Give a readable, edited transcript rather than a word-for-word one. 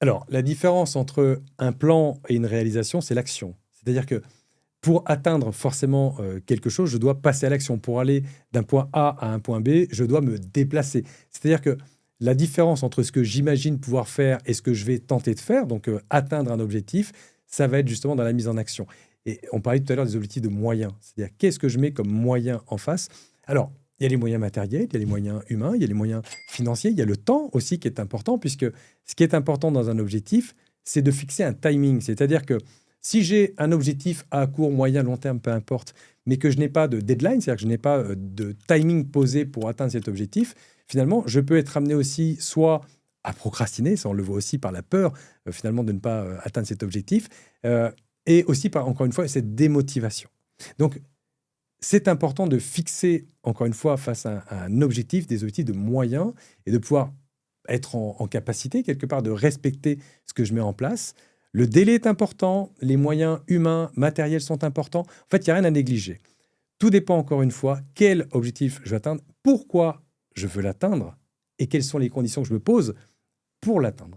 Alors, la différence entre un plan et une réalisation, c'est l'action. C'est-à-dire que pour atteindre forcément quelque chose, je dois passer à l'action. Pour aller d'un point A à un point B, je dois me déplacer. C'est-à-dire que la différence entre ce que j'imagine pouvoir faire et ce que je vais tenter de faire, donc atteindre un objectif, ça va être justement dans la mise en action. Et on parlait tout à l'heure des objectifs de moyens. C'est-à-dire qu'est-ce que je mets comme moyen en face. Alors, il y a les moyens matériels, il y a les moyens humains, il y a les moyens financiers, il y a le temps aussi qui est important, puisque ce qui est important dans un objectif, c'est de fixer un timing. C'est-à-dire que si j'ai un objectif à court, moyen, long terme, peu importe, mais que je n'ai pas de deadline, c'est-à-dire que je n'ai pas de timing posé pour atteindre cet objectif, finalement, je peux être amené aussi soit à procrastiner, ça on le voit aussi par la peur finalement de ne pas atteindre cet objectif, euh, et aussi par, encore une fois, cette démotivation. Donc, c'est important de fixer, encore une fois, face à un objectif, des objectifs de moyens, et de pouvoir être en capacité, quelque part, de respecter ce que je mets en place. Le délai est important, les moyens humains, matériels sont importants. En fait, il n'y a rien à négliger. Tout dépend, encore une fois, quel objectif je veux atteindre, pourquoi je veux l'atteindre, et quelles sont les conditions que je me pose pour l'atteindre.